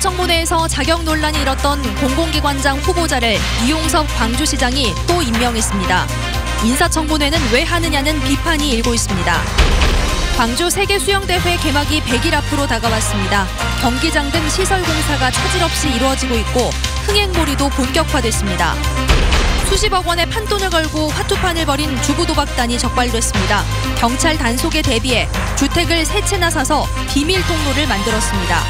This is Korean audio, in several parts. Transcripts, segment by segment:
인사청문회에서 자격 논란이 일었던 공공기관장 후보자를 이용섭 광주시장이 또 임명했습니다. 인사청문회는 왜 하느냐는 비판이 일고 있습니다. 광주 세계수영대회 개막이 100일 앞으로 다가왔습니다. 경기장 등 시설 공사가 차질 없이 이루어지고 있고 흥행몰이도 본격화됐습니다. 수십억 원의 판돈을 걸고 화투판을 벌인 주부도박단이 적발됐습니다. 경찰 단속에 대비해 주택을 3채나 사서 비밀 통로를 만들었습니다.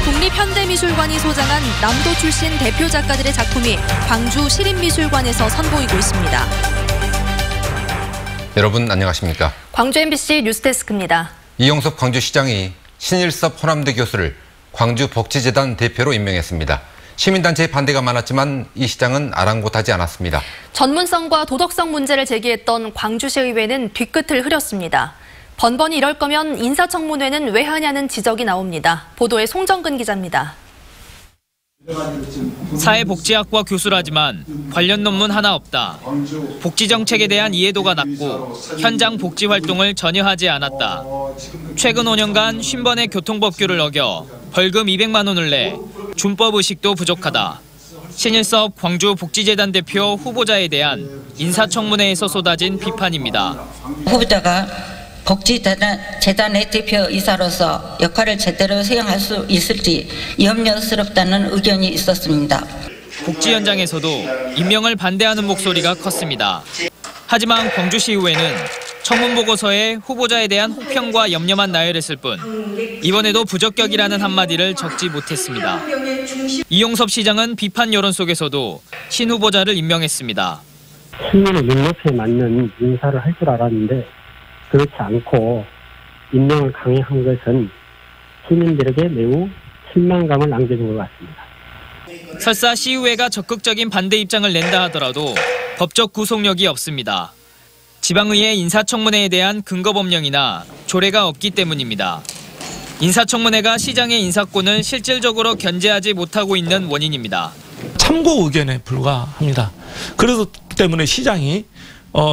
국립현대미술관이 소장한 남도 출신 대표 작가들의 작품이 광주 시립미술관에서 선보이고 있습니다. 여러분 안녕하십니까? 광주 MBC 뉴스데스크입니다. 이용섭 광주시장이 신일섭 호남대 교수를 광주복지재단 대표로 임명했습니다. 시민단체의 반대가 많았지만 이 시장은 아랑곳하지 않았습니다. 전문성과 도덕성 문제를 제기했던 광주시의회는 뒤끝을 흐렸습니다. 번번이 이럴 거면 인사청문회는 왜 하냐는 지적이 나옵니다. 보도에 송정근 기자입니다. 사회복지학과 교수라지만 관련 논문 하나 없다. 복지정책에 대한 이해도가 낮고 현장 복지 활동을 전혀 하지 않았다. 최근 5년간 50번의 교통법규를 어겨 벌금 200만 원을 내 준법 의식도 부족하다. 신일섭 광주복지재단 대표 후보자에 대한 인사청문회에서 쏟아진 비판입니다. 후보자가 복지재단의 대표이사로서 역할을 제대로 수행할 수 있을지 염려스럽다는 의견이 있었습니다. 복지 현장에서도 임명을 반대하는 목소리가 컸습니다. 하지만 광주시의회는 청문보고서에 후보자에 대한 혹평과 염려만 나열했을 뿐 이번에도 부적격이라는 한마디를 적지 못했습니다. 이용섭 시장은 비판 여론 속에서도 신 후보자를 임명했습니다. 시민의 눈높이에 맞는 인사를 할 줄 알았는데 그렇지 않고 임명을 강행한 것은 시민들에게 매우 실망감을 남겨준 것 같습니다. 설사 시의회가 적극적인 반대 입장을 낸다 하더라도 법적 구속력이 없습니다. 지방의회 인사청문회에 대한 근거법령이나 조례가 없기 때문입니다. 인사청문회가 시장의 인사권을 실질적으로 견제하지 못하고 있는 원인입니다. 참고 의견에 불과합니다. 그래서 때문에 시장이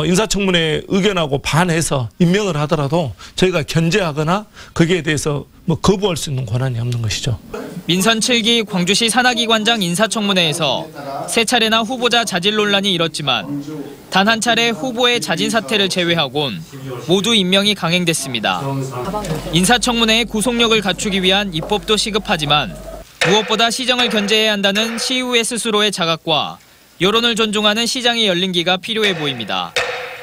인사청문회 의견하고 반해서 임명을 하더라도 저희가 견제하거나 거기에 대해서 거부할 수 있는 권한이 없는 것이죠. 민선 7기 광주시 산하기관장 인사청문회에서 3차례나 후보자 자질 논란이 일었지만 단 한 차례 후보의 자진 사퇴를 제외하곤 모두 임명이 강행됐습니다. 인사청문회의 구속력을 갖추기 위한 입법도 시급하지만 무엇보다 시정을 견제해야 한다는 시의회 스스로의 자각과 여론을 존중하는 시장의 열린기가 필요해 보입니다.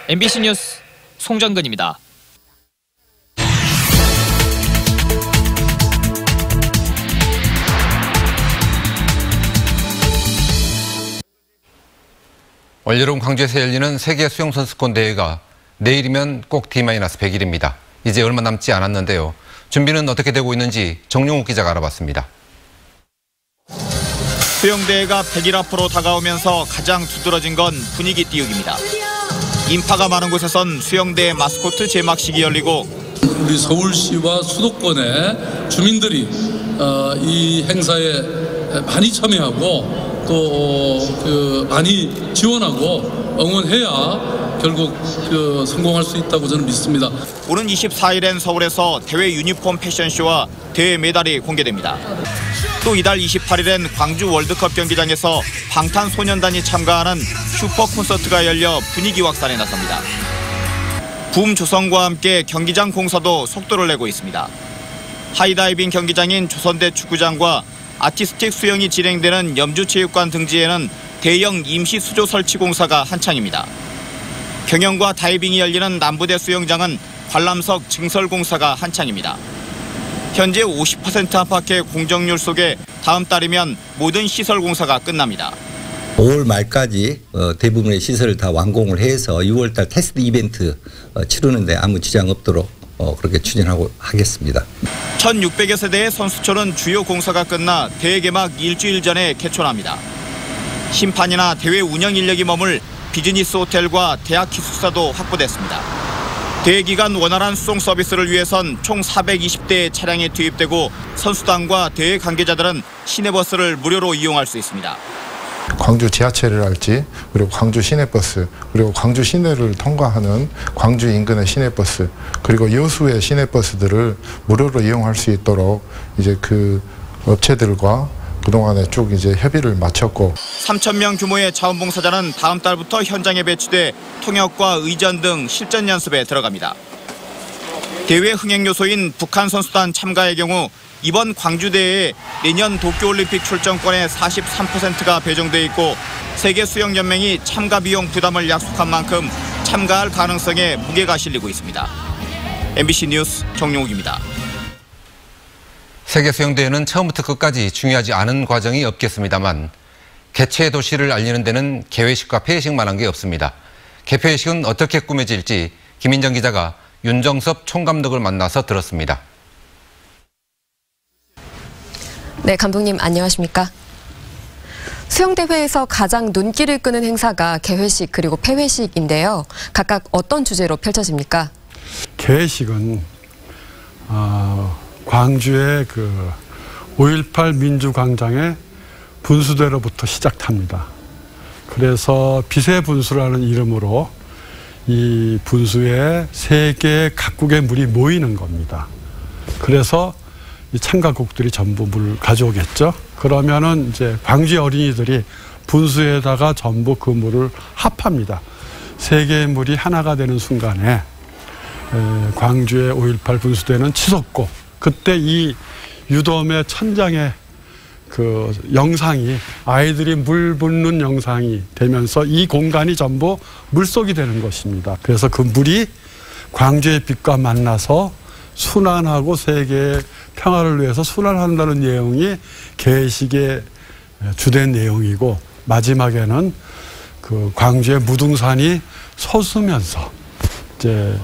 MBC 뉴스 송정근입니다. 올여름 광주에서 열리는 세계 수영선수권 대회가 내일이면 꼭 D-100일입니다. 이제 얼마 남지 않았는데요. 준비는 어떻게 되고 있는지 정용욱 기자가 알아봤습니다. 수영대회가 100일 앞으로 다가오면서 가장 두드러진 건 분위기 띄우기입니다. 인파가 많은 곳에선 수영대회 마스코트 제막식이 열리고 우리 서울시와 수도권의 주민들이 이 행사에 많이 참여하고 또 많이 지원하고 응원해야 결국 성공할 수 있다고 저는 믿습니다. 오는 24일엔 서울에서 대회 유니폼 패션쇼와 대회 메달이 공개됩니다. 또 이달 28일엔 광주 월드컵 경기장에서 방탄소년단이 참가하는 슈퍼 콘서트가 열려 분위기 확산에 나섭니다. 붐 조성과 함께 경기장 공사도 속도를 내고 있습니다. 하이다이빙 경기장인 조선대 축구장과 아티스틱 수영이 진행되는 염주체육관 등지에는 대형 임시 수조 설치 공사가 한창입니다. 경영과 다이빙이 열리는 남부대 수영장은 관람석 증설 공사가 한창입니다. 현재 50% 안팎의 공정률 속에 다음 달이면 모든 시설 공사가 끝납니다. 5월 말까지 대부분의 시설을 다 완공을 해서 6월 달 테스트 이벤트 치르는데 아무 지장 없도록 그렇게 추진하고 하겠습니다. 1,600여 세대의 선수촌은 주요 공사가 끝나 대회 개막 일주일 전에 개촌합니다. 심판이나 대회 운영 인력이 머물 비즈니스 호텔과 대학 기숙사도 확보됐습니다. 대회 기간 원활한 수송 서비스를 위해선 총 420대의 차량이 투입되고 선수단과 대회 관계자들은 시내버스를 무료로 이용할 수 있습니다. 광주 지하철이랄지 그리고 광주 시내버스 그리고 광주 시내를 통과하는 광주 인근의 시내버스 그리고 여수의 시내버스들을 무료로 이용할 수 있도록 이제 업체들과 그동안에 쭉 이제 협의를 마쳤고 3,000명 규모의 자원봉사자는 다음 달부터 현장에 배치돼 통역과 의전 등 실전 연습에 들어갑니다. 대회 흥행 요소인 북한 선수단 참가의 경우 이번 광주대회에 내년 도쿄올림픽 출전권의 43%가 배정돼 있고 세계수영연맹이 참가 비용 부담을 약속한 만큼 참가할 가능성에 무게가 실리고 있습니다. MBC 뉴스 정용욱입니다. 세계수영대회는 처음부터 끝까지 중요하지 않은 과정이 없겠습니다만 개최 도시를 알리는 데는 개회식과 폐회식만 한 게 없습니다. 개폐회식은 어떻게 꾸며질지 김인정 기자가 윤정섭 총감독을 만나서 들었습니다. 네, 감독님 안녕하십니까? 수영대회에서 가장 눈길을 끄는 행사가 개회식 그리고 폐회식인데요. 각각 어떤 주제로 펼쳐집니까? 개회식은 광주의 그 5.18 민주광장의 분수대로부터 시작합니다. 그래서 빛의 분수라는 이름으로 이 분수에 세 개의 각국의 물이 모이는 겁니다. 그래서 이 참가국들이 전부 물을 가져오겠죠. 그러면은 이제 광주의 어린이들이 분수에다가 전부 그 물을 합합니다. 세 개의 물이 하나가 되는 순간에 광주의 5.18 분수대는 치솟고 그때 이 유돔의 천장에 그 영상이 아이들이 물 붓는 영상이 되면서 이 공간이 전부 물속이 되는 것입니다. 그래서 그 물이 광주의 빛과 만나서 순환하고 세계의 평화를 위해서 순환한다는 내용이 개회식의 주된 내용이고 마지막에는 그 광주의 무등산이 솟으면서 이제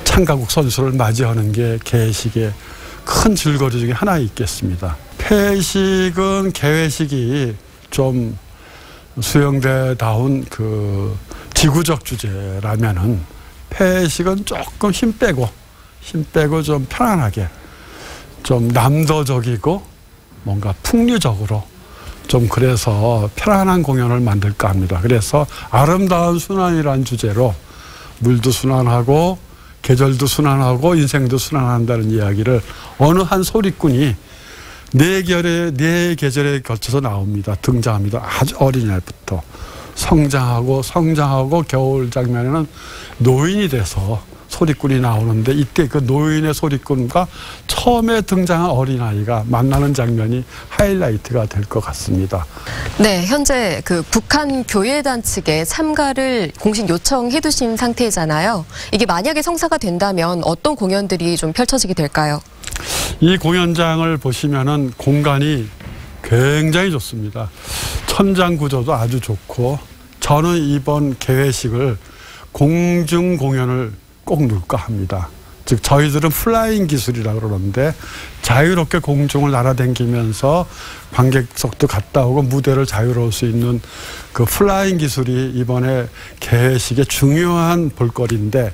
참가국 선수를 맞이하는 게 개회식의 큰 즐거움 중에 하나 있겠습니다. 폐회식은 개회식이 좀 수영대다운 그 지구적 주제라면은 폐회식은 조금 힘 빼고 좀 편안하게 좀 남도적이고 뭔가 풍류적으로 좀 그래서 편안한 공연을 만들까 합니다. 그래서 아름다운 순환이라는 주제로 물도 순환하고 계절도 순환하고 인생도 순환한다는 이야기를 어느 한 소리꾼이 네 계절에 걸쳐서 나옵니다. 등장합니다. 아주 어린 날부터 성장하고 겨울 장면에는 노인이 돼서 소리꾼이 나오는데 이때 그 노인의 소리꾼과 처음에 등장한 어린아이가 만나는 장면이 하이라이트가 될 것 같습니다. 네, 현재 그 북한 교회단 측에 참가를 공식 요청해 두신 상태잖아요. 이게 만약에 성사가 된다면 어떤 공연들이 좀 펼쳐지게 될까요? 이 공연장을 보시면은 공간이 굉장히 좋습니다. 천장 구조도 아주 좋고 저는 이번 개회식을 공중 공연을 꼭 넣을까 합니다. 즉 저희들은 플라잉 기술이라고 그러는데 자유롭게 공중을 날아다니면서 관객석도 갔다 오고 무대를 자유로울 수 있는 그 플라잉 기술이 이번에 개회식의 중요한 볼거리인데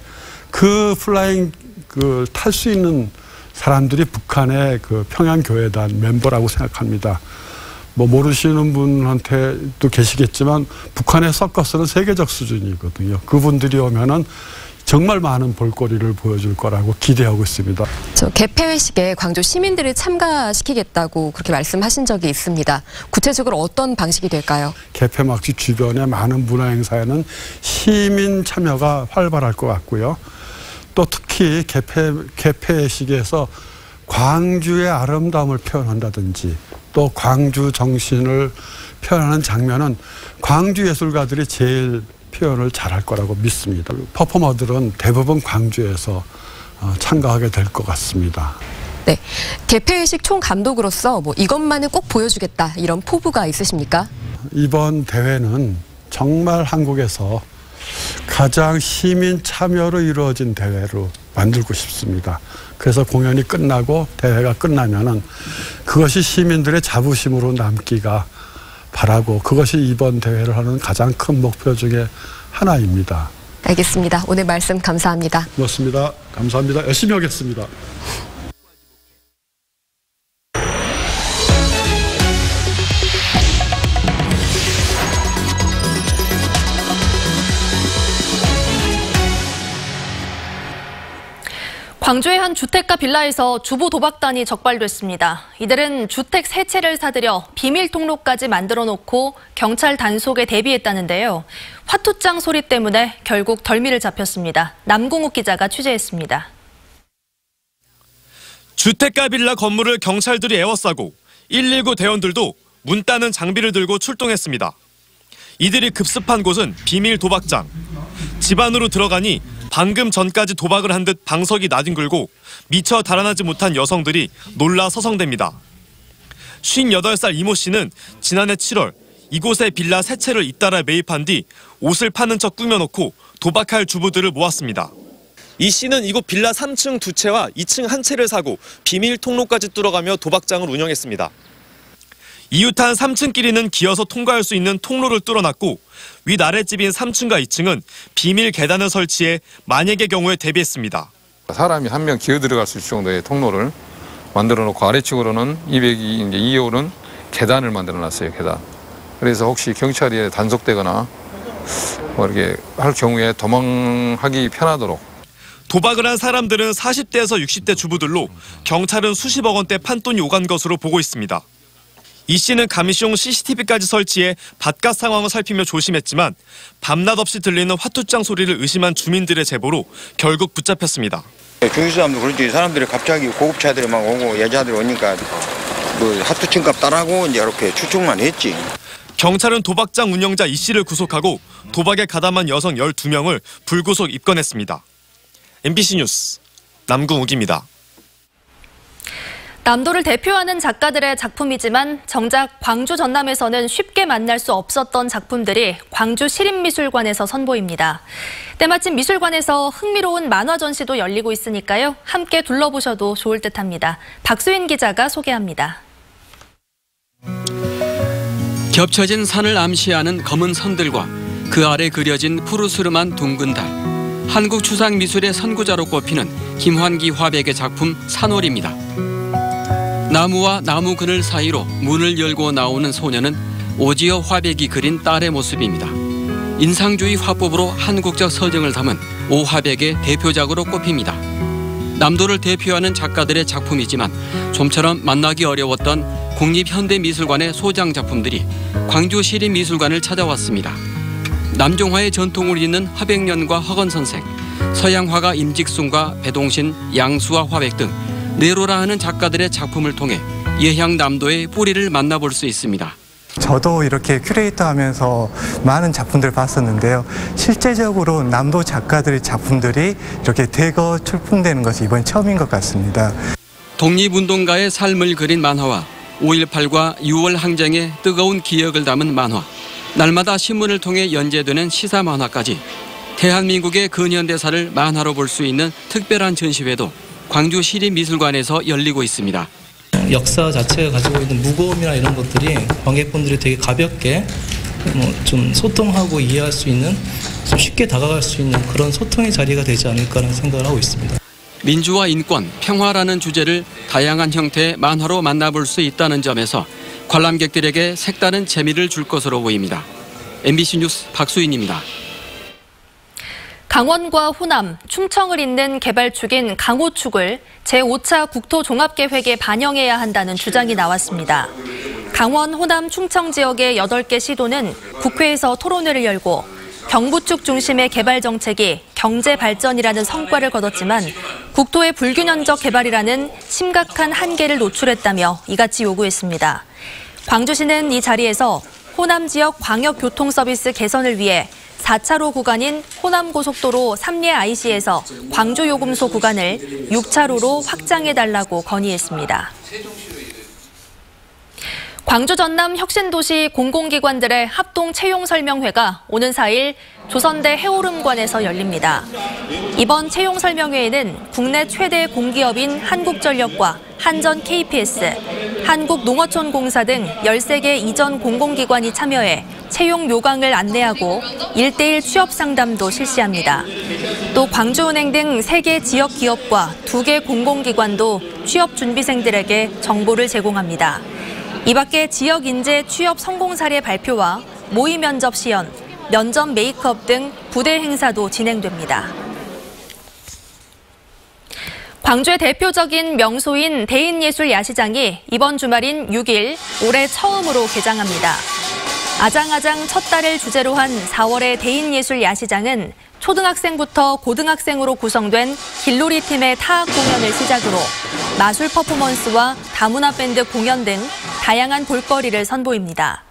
그 플라잉 그 탈 수 있는 사람들이 북한의 그 평양교회단 멤버라고 생각합니다. 뭐 모르시는 분한테도 계시겠지만 북한의 서커스는 세계적 수준이거든요. 그분들이 오면은 정말 많은 볼거리를 보여줄 거라고 기대하고 있습니다. 저 개폐회식에 광주 시민들을 참가시키겠다고 그렇게 말씀하신 적이 있습니다. 구체적으로 어떤 방식이 될까요? 개폐막지 주변의 많은 문화행사에는 시민 참여가 활발할 것 같고요. 또 특히 개폐식에서 광주의 아름다움을 표현한다든지 또 광주 정신을 표현하는 장면은 광주 예술가들이 제일 표현을 잘할 거라고 믿습니다. 퍼포머들은 대부분 광주에서 참가하게 될 것 같습니다. 네, 개폐회식 총감독으로서 뭐 이것만은 꼭 보여주겠다 이런 포부가 있으십니까? 이번 대회는 정말 한국에서 가장 시민 참여로 이루어진 대회로 만들고 싶습니다. 그래서 공연이 끝나고 대회가 끝나면은 그것이 시민들의 자부심으로 남기가 바라고 그것이 이번 대회를 하는 가장 큰 목표 중에 하나입니다. 알겠습니다. 오늘 말씀 감사합니다. 고맙습니다. 감사합니다. 열심히 하겠습니다. 광주의 한 주택가 빌라에서 주부 도박단이 적발됐습니다. 이들은 주택 세 채를 사들여 비밀 통로까지 만들어 놓고 경찰 단속에 대비했다는데요. 화투장 소리 때문에 결국 덜미를 잡혔습니다. 남궁욱 기자가 취재했습니다. 주택가 빌라 건물을 경찰들이 에워싸고 119 대원들도 문 따는 장비를 들고 출동했습니다. 이들이 급습한 곳은 비밀 도박장. 집 안으로 들어가니 방금 전까지 도박을 한 듯 방석이 나뒹굴고 미처 달아나지 못한 여성들이 놀라 서성댑니다. 58살 이모 씨는 지난해 7월 이곳에 빌라 세 채를 잇따라 매입한 뒤 옷을 파는 척 꾸며놓고 도박할 주부들을 모았습니다. 이 씨는 이곳 빌라 3층 2채와 2층 1채를 사고 비밀 통로까지 뚫어가며 도박장을 운영했습니다. 이웃한 3층끼리는 기어서 통과할 수 있는 통로를 뚫어놨고 윗아랫집인 3층과 2층은 비밀 계단을 설치해 만약의 경우에 대비했습니다. 사람이 한 명 기어 들어갈 수 있을 정도의 통로를 만들어 놓고 아래층으로는 202호는 계단을 만들어 놨어요. 계단. 그래서 혹시 경찰이 단속되거나 이렇게 할 경우에 도망하기 편하도록. 도박을 한 사람들은 40대에서 60대 주부들로 경찰은 수십억 원대 판돈이 오간 것으로 보고 있습니다. 이 씨는 감시용 CCTV까지 설치해 바깥 상황을 살피며 조심했지만 밤낮 없이 들리는 화투장 소리를 의심한 주민들의 제보로 결국 붙잡혔습니다. 주위 사람도 그렇지. 사람들이 갑자기 고급차들이 막 오고 여자들이 오니까 화투층 값 따라고 이제 이렇게 추측만 했지. 경찰은 도박장 운영자 이 씨를 구속하고 도박에 가담한 여성 12명을 불구속 입건했습니다. MBC 뉴스 남궁욱입니다. 남도를 대표하는 작가들의 작품이지만 정작 광주 전남에서는 쉽게 만날 수 없었던 작품들이 광주 시립미술관에서 선보입니다. 때마침 미술관에서 흥미로운 만화 전시도 열리고 있으니까요. 함께 둘러보셔도 좋을 듯합니다. 박수인 기자가 소개합니다. 겹쳐진 산을 암시하는 검은 선들과 그 아래 그려진 푸르스름한 둥근 달. 한국 추상 미술의 선구자로 꼽히는 김환기 화백의 작품 산월입니다. 나무와 나무 그늘 사이로 문을 열고 나오는 소녀는 오지어 화백이 그린 딸의 모습입니다. 인상주의 화법으로 한국적 서정을 담은 오 화백의 대표작으로 꼽힙니다. 남도를 대표하는 작가들의 작품이지만 좀처럼 만나기 어려웠던 국립현대미술관의 소장 작품들이 광주시립미술관을 찾아왔습니다. 남종화의 전통을 잇는 화백년과 허건선생, 서양화가 임직순과 배동신, 양수와 화백 등 네로라 하는 작가들의 작품을 통해 예향남도의 뿌리를 만나볼 수 있습니다. 저도 이렇게 큐레이터 하면서 많은 작품들을 봤었는데요. 실제적으로 남도 작가들의 작품들이 이렇게 대거 출품되는 것이 이번 처음인 것 같습니다. 독립운동가의 삶을 그린 만화와 5.18과 6월 항쟁의 뜨거운 기억을 담은 만화, 날마다 신문을 통해 연재되는 시사 만화까지 대한민국의 근현대사를 만화로 볼 수 있는 특별한 전시회도 광주시립미술관에서 열리고 있습니다. 역사 자체가 가지고 있는 무거움이나 이런 것들이 관객분들이 되게 가볍게 좀 소통하고 이해할 수 있는, 좀 쉽게 다가갈 수 있는 그런 소통의 자리가 되지 않을까라는 생각을 하고 있습니다. 민주와 인권, 평화라는 주제를 다양한 형태의 만화로 만나볼 수 있다는 점에서 관람객들에게 색다른 재미를 줄 것으로 보입니다. MBC 뉴스 박수인입니다. 강원과 호남, 충청을 잇는 개발축인 강호축을 제5차 국토종합계획에 반영해야 한다는 주장이 나왔습니다. 강원, 호남, 충청 지역의 8개 시도는 국회에서 토론회를 열고 경부축 중심의 개발 정책이 경제 발전이라는 성과를 거뒀지만 국토의 불균형적 개발이라는 심각한 한계를 노출했다며 이같이 요구했습니다. 광주시는 이 자리에서 호남 지역 광역교통 서비스 개선을 위해 4차로 구간인 호남고속도로 삼례 IC에서 광주요금소 구간을 6차로로 확장해달라고 건의했습니다. 광주 전남 혁신도시 공공기관들의 합동 채용설명회가 오는 4일 조선대 해오름관에서 열립니다. 이번 채용설명회에는 국내 최대 공기업인 한국전력과 한전 KPS, 한국농어촌공사 등 13개 이전 공공기관이 참여해 채용 요강을 안내하고 1:1 취업 상담도 실시합니다. 또 광주은행 등 3개 지역 기업과 2개 공공기관도 취업 준비생들에게 정보를 제공합니다. 이 밖에 지역 인재 취업 성공 사례 발표와 모의 면접 시연, 면접 메이크업 등 부대 행사도 진행됩니다. 광주의 대표적인 명소인 대인예술야시장이 이번 주말인 6일 올해 처음으로 개장합니다. 아장아장 첫 달을 주제로 한 4월의 대인예술야시장은 초등학생부터 고등학생으로 구성된 길놀이 팀의 타악 공연을 시작으로 마술 퍼포먼스와 다문화 밴드 공연 등 다양한 볼거리를 선보입니다.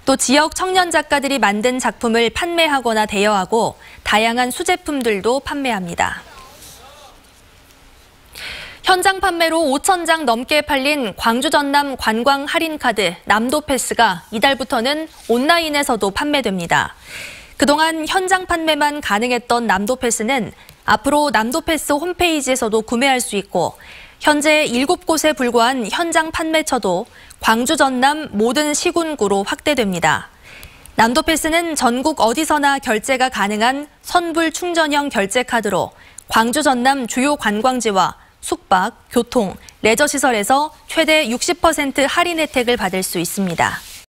또 지역 청년 작가들이 만든 작품을 판매하거나 대여하고 다양한 수제품들도 판매합니다. 현장 판매로 5,000장 넘게 팔린 광주 전남 관광 할인카드 남도패스가 이달부터는 온라인에서도 판매됩니다. 그동안 현장 판매만 가능했던 남도패스는 앞으로 남도패스 홈페이지에서도 구매할 수 있고 현재 7곳에 불과한 현장 판매처도 광주 전남 모든 시군구로 확대됩니다. 남도패스는 전국 어디서나 결제가 가능한 선불 충전형 결제카드로 광주 전남 주요 관광지와 숙박, 교통, 레저시설에서 최대 60% 할인 혜택을 받을 수 있습니다.